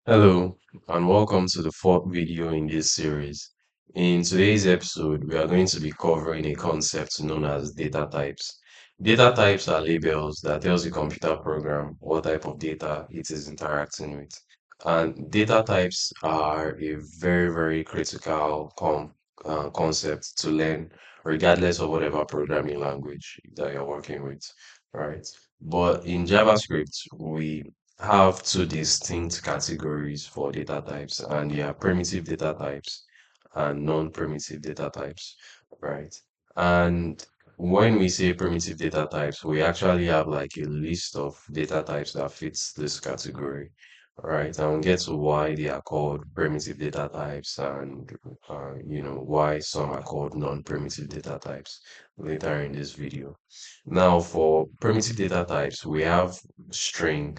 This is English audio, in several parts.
Hello, and welcome to the fourth video in this series. In today's episode, we are going to be covering a concept known as data types. Data types are labels that tells the computer program what type of data it is interacting with. And data types are a very critical concept to learn, regardless of whatever programming language that you're working with, right? But in JavaScript, we have two distinct categories for data types, and they are primitive data types and non-primitive data types, right? And when we say primitive data types, we actually have like a list of data types that fits this category, right? And we'll get to why they are called primitive data types and why some are called non-primitive data types later in this video. Now, for primitive data types, we have string.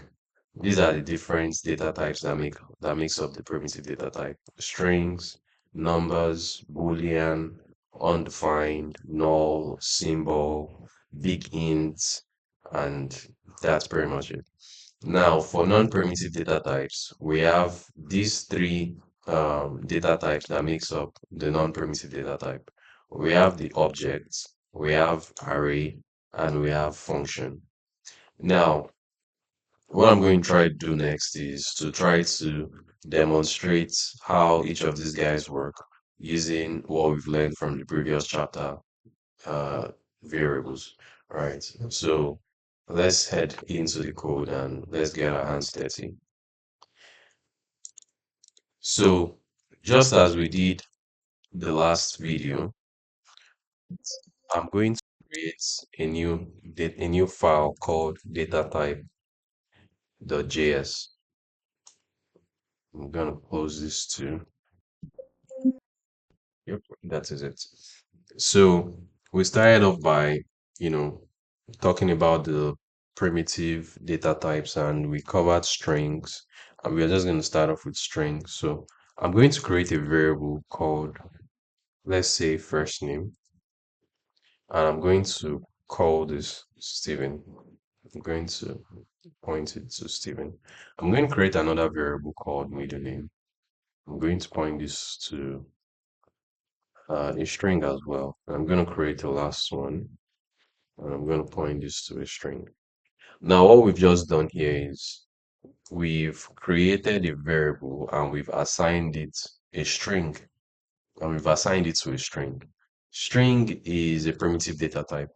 These are the different data types that makes up the primitive data type. Strings, numbers, boolean, undefined, null, symbol, big int, and that's pretty much it. Now, for non-primitive data types, we have these three data types that makes up the non-primitive data type. We have the objects, we have array, and we have function. Now, what I'm going to try to do next is to try to demonstrate how each of these guys work using what we've learned from the previous chapter, uh, variables, right? So let's head into the code and let's get our hands dirty. So just as we did the last video, I'm going to create a new file called datatype.js. I'm gonna close this too. Yep, that is it. So we started off by, you know, talking about the primitive data types and we covered strings and we are just going to start off with strings. So I'm going to create a variable called, let's say, first name, and I'm going to call this Stephen. I'm going to point it to Stephen. I'm going to create another variable called middle name. I'm going to point this to a string as well. I'm going to create the last one, and I'm going to point this to a string. Now, what we've just done here is we've created a variable and we've assigned it a string, and we've assigned it to a string. String is a primitive data type,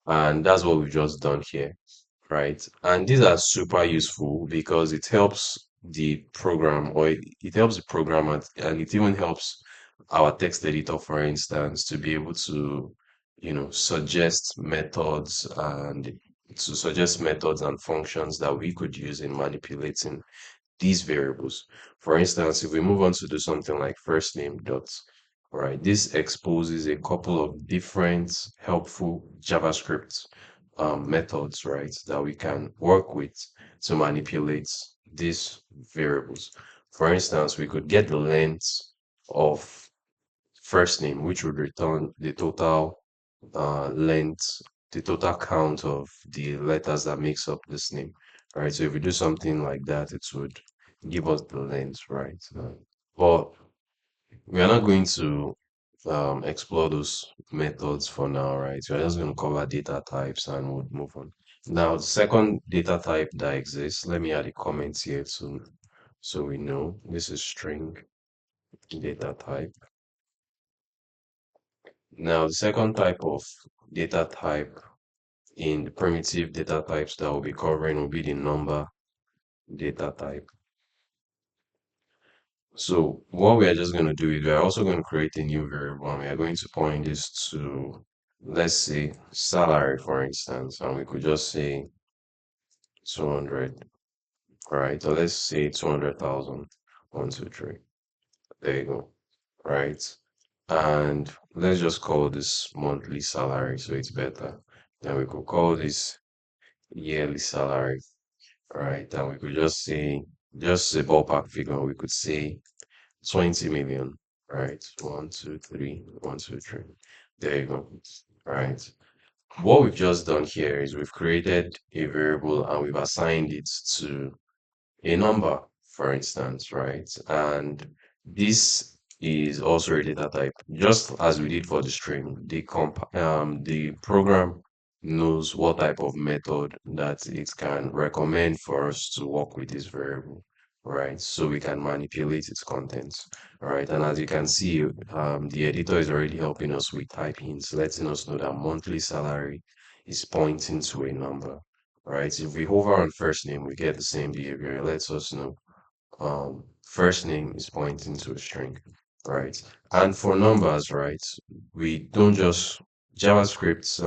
and that's what we've just done here, right? And these are super useful because it helps the program, or it helps the programmer, and it even helps our text editor, for instance, to be able to, suggest methods and functions that we could use in manipulating these variables. For instance, if we move on to do something like first name dot, right, this exposes a couple of different helpful JavaScript methods, right, that we can work with to manipulate these variables. For instance, we could get the length of first name, which would return the total length, the total count of the letters that makes up this name, right? So if we do something like that, it would give us the length, right? But we are not going to explore those methods for now, right? We're just going to cover data types and we'll move on. Now, the second data type that exists, let me add a comment here too, so we know this is string data type. Now, the second type of data type in the primitive data types that we'll be covering will be the number data type. So what we are just going to do is we are also going to create a new variable and we are going to point this to, let's say, salary, for instance, and we could just say 200, all right? So let's say 200,000, 1, 2, 3. There you go, right? And let's just call this monthly salary so it's better. Then we could call this yearly salary, right? And we could just a ballpark figure, we could say 20 million, right? 1, 2, 3, 1, 2, 3. There you go, right? What we've just done here is we've created a variable and we've assigned it to a number, for instance, right? And this is also a data type, just as we did for the string. The program knows what type of method that it can recommend for us to work with this variable, right? So we can manipulate its contents, right? And as you can see, the editor is already helping us with type hints, letting us know that monthly salary is pointing to a number, right? If we hover on first name, we get the same behavior. It lets us know first name is pointing to a string, right? And for numbers, right, we don't just JavaScript,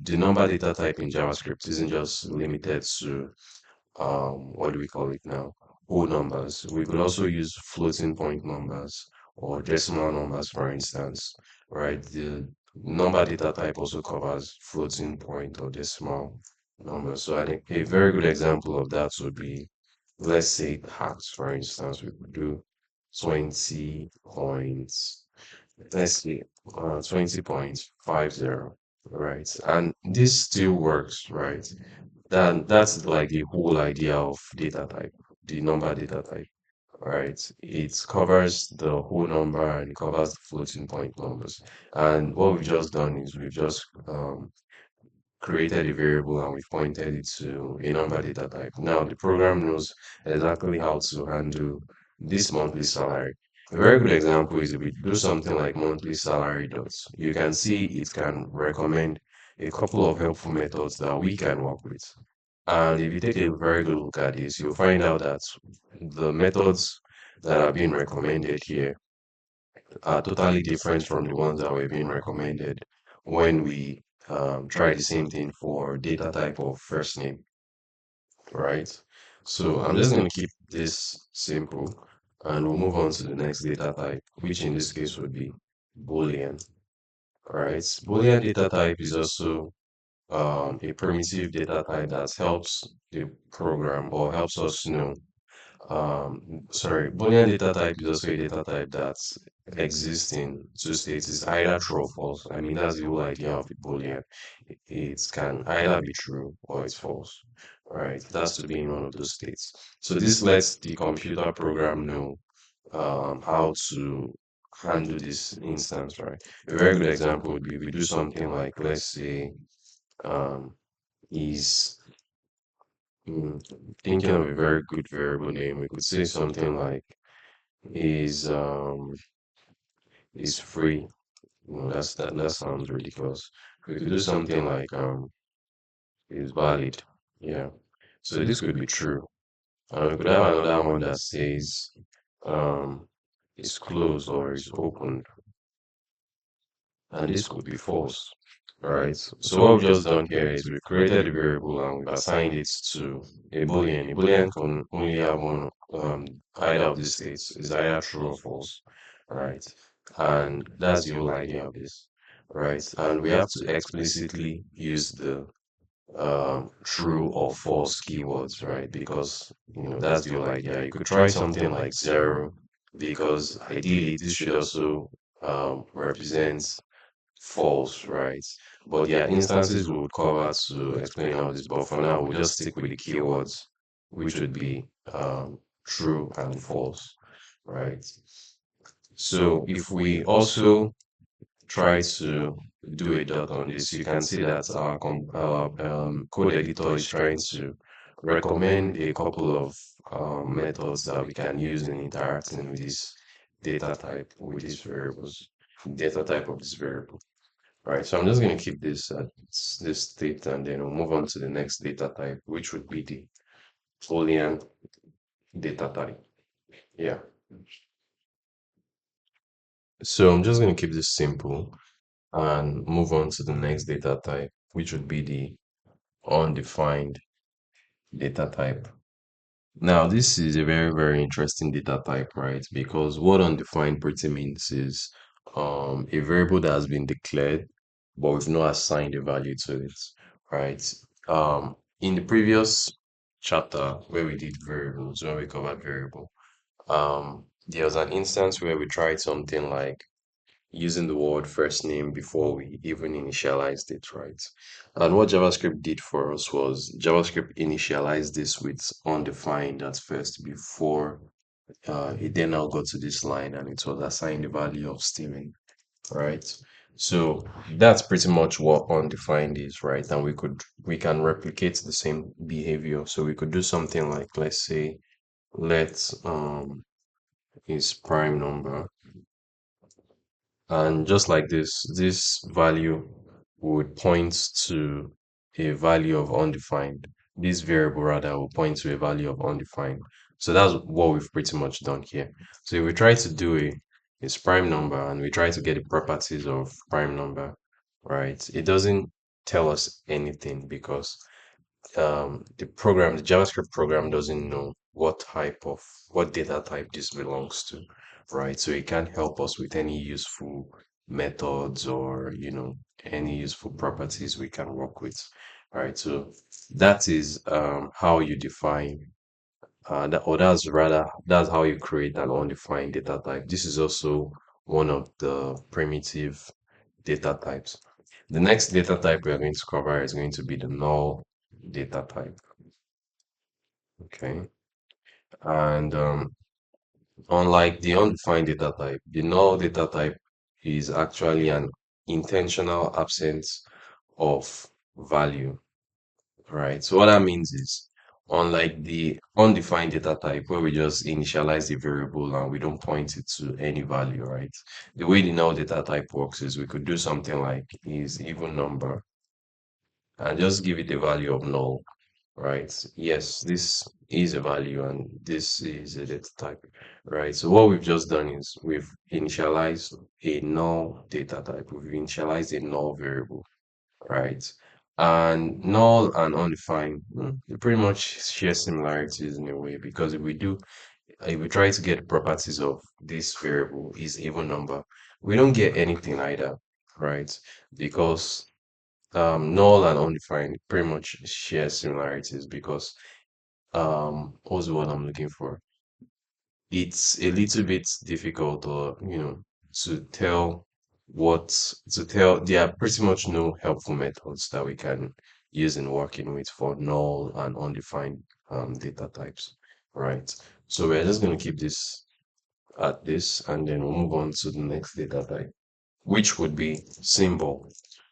the number data type in JavaScript isn't just limited to what do we call it now? Whole numbers. We could also use floating point numbers or decimal numbers, for instance, right? The number data type also covers floating point or decimal numbers. So I think a very good example of that would be, let's say, hacks, for instance. We could do 20 points, let's see, 20.50, right? And this still works, right? Then that's like the whole idea of data type, the number data type, right? It covers the whole number and it covers the floating point numbers. And what we've just done is we've just created a variable and we've pointed it to a number data type. Now the program knows exactly how to handle this monthly salary. A very good example is if we do something like monthly salary dots, you can see it can recommend a couple of helpful methods that we can work with. And if you take a very good look at this, you'll find out that the methods that are being recommended here are totally different from the ones that were being recommended when we try the same thing for data type of first name, right? So I'm just going to keep this simple and we'll move on to the next data type, which in this case would be Boolean, right? Boolean data type is also a primitive data type that helps the program or helps us know sorry, Boolean data type is also a data type that exists in two states. It's either true or false. I mean, that's the whole idea of the Boolean. It can either be true or it's false, right? It has to be in one of those states. So this lets the computer program know how to handle this instance, right? A very good example would be we do something like, let's say, um, is thinking of a very good variable name. We could say something like is um is free. That sounds ridiculous. We could do something like is valid. Yeah. So this could be true. And we could have another one that says um is closed or is opened. And this could be false. Right. So what we've just done here is we created a variable and we've assigned it to a boolean. A boolean can only have one either of these states is either true or false. Right. And that's the whole idea of this. Right. And we have to explicitly use the true or false keywords, right? Because that's the whole idea. You could try something like zero, because ideally this should also represent false, right? But yeah, instances we would cover to explain all this. But for now, we'll just stick with the keywords, which would be true and false, right? So if we also try to do a dot on this, you can see that our code editor is trying to recommend a couple of methods that we can use in interacting with this data type, with these variables, data type of this variable. Right, so I'm just going to keep this at this state and then we'll move on to the next data type, which would be the Boolean data type. Yeah. So I'm just going to keep this simple and move on to the next data type, which would be the undefined data type. Now, this is a very, very interesting data type, right? Because what undefined pretty means is a variable that has been declared, but we've not assigned a value to it, right? In the previous chapter where we did variables, when we covered variable, there was an instance where we tried something like using the word first name before we even initialized it, right? And what JavaScript did for us was JavaScript initialized this with undefined at first before it then now got to this line and it was assigned the value of Steven, right? So that's pretty much what undefined is, right? And we can replicate the same behavior. So we could do something like, let's say, let is prime number, and just like this value would point to a value of undefined. This variable rather will point to a value of undefined. So that's what we've pretty much done here. So if we try to do a prime number and we try to get the properties of prime number, right? It doesn't tell us anything because the JavaScript program doesn't know what data type this belongs to, right? So it can't help us with any useful methods or, any useful properties we can work with, right? So that is how you define that's how you create an undefined data type. This is also one of the primitive data types. The next data type we are going to cover is going to be the null data type. Okay. And unlike the undefined data type, the null data type is actually an intentional absence of value, right? So what that means is, unlike the undefined data type where we just initialize the variable and we don't point it to any value, right? The way the null data type works is we could do something like is even number and just give it a value of null, right? Yes, this is a value and this is a data type, right? So what we've just done is we've initialized a null data type. We've initialized a null variable, right? And null and undefined, they pretty much share similarities in a way because if we try to get properties of this variable is even number, we don't get anything either, right? Because null and undefined pretty much share similarities because what's the word I'm looking for? It's a little bit difficult or to tell what to tell. There are pretty much no helpful methods that we can use in working with for null and undefined data types, right? So we're just going to keep this at this and then we'll move on to the next data type, which would be symbol.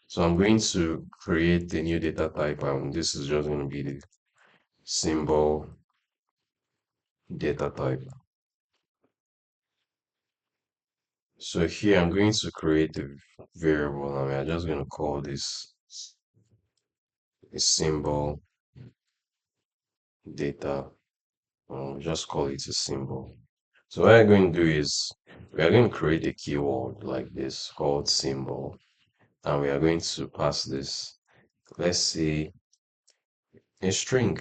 So I'm going to create a new data type and this is just going to be the symbol data type. So here I'm going to create a variable and we're just going to call this a symbol data. Just call it a symbol. So what I'm going to do is we are going to create a keyword like this called symbol and we are going to pass this, let's say, a string.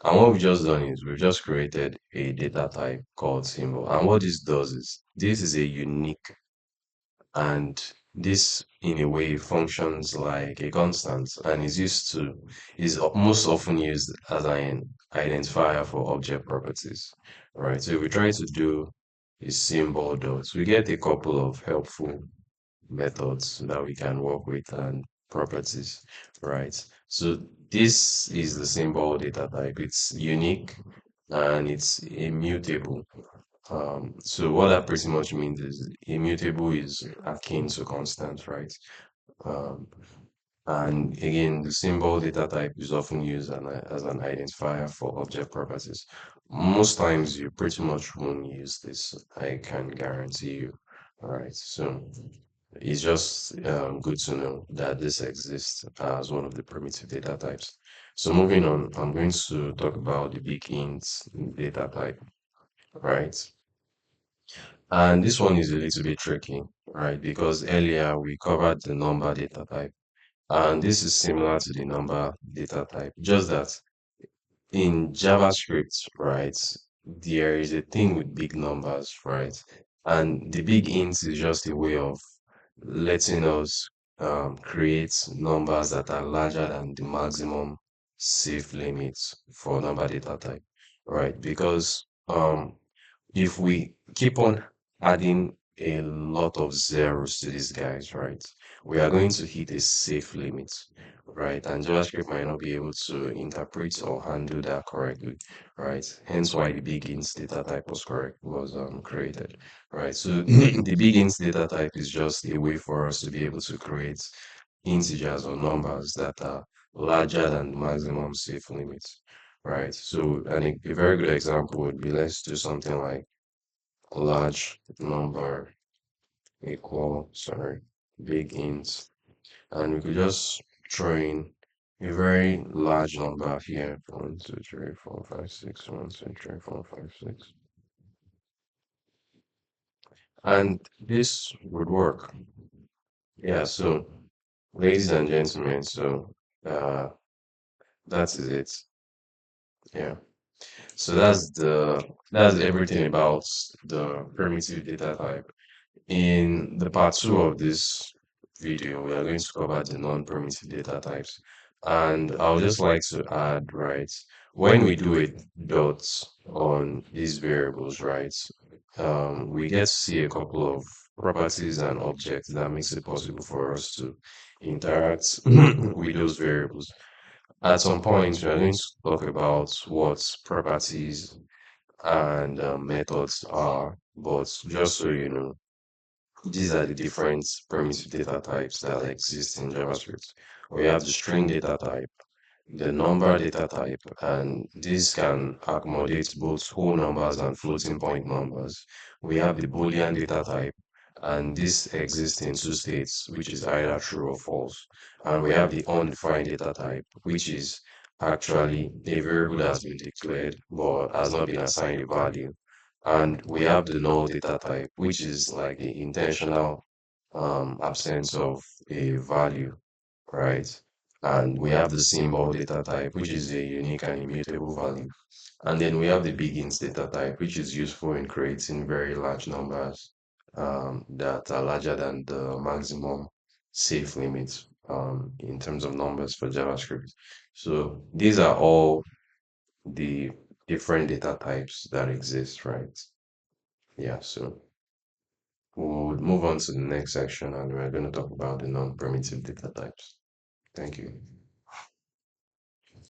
And what we've just done is we've just created a data type called symbol. And what this does is this is a unique and this in a way functions like a constant and is most often used as an identifier for object properties, right? So if we try to do a symbol dot, we get a couple of helpful methods that we can work with and properties, right? So this is the symbol data type. It's unique and it's immutable. So what that pretty much means is immutable is akin to constant, right? Um, and again, the symbol data type is often used as an identifier for object properties. Most times you pretty much won't use this, I can guarantee you. All right, so it's just good to know that this exists as one of the primitive data types. So moving on, I'm going to talk about the big int data type, right? And this one is a little bit tricky, right? Because earlier we covered the number data type, and this is similar to the number data type, just that in JavaScript, right, there is a thing with big numbers, right? And the big int is just a way of letting us create numbers that are larger than the maximum safe limits for number data type, right? Because if we keep on adding a lot of zeros to these guys, right? We are going to hit a safe limit, right? And JavaScript might not be able to interpret or handle that correctly, right? Hence why the begins data type was created, right? So the begins data type is just a way for us to be able to create integers or numbers that are larger than the maximum safe limit, right? So, and a very good example would be, let's do something like large number equal, sorry, big int, and we could just throw in a very large number here. 1, 2, 3, 4, 5, 6, 1, 2, 3, 4, 5, 6. And this would work. Yeah, so ladies and gentlemen, so uh that is it. Yeah. So that's everything about the primitive data type. In the part two of this video, we are going to cover the non-primitive data types. And I would just like to add, right, when we do a dot on these variables, right, we get to see a couple of properties and objects that makes it possible for us to interact with those variables. At some point, we are going to talk about what properties and methods are, but just so you know, these are the different primitive data types that exist in JavaScript. We have the string data type, the number data type, and this can accommodate both whole numbers and floating point numbers. We have the Boolean data type, and this exists in two states, which is either true or false. And we have the undefined data type, which is actually a variable that has been declared but has not been assigned a value. And we have the null data type, which is like the intentional absence of a value, right? And we have the symbol data type, which is a unique and immutable value. And then we have the begins data type, which is useful in creating very large numbers that are larger than the maximum safe limit in terms of numbers for JavaScript. So these are all the different data types that exist, right? Yeah, so we'll move on to the next section and we're going to talk about the non-primitive data types. Thank you.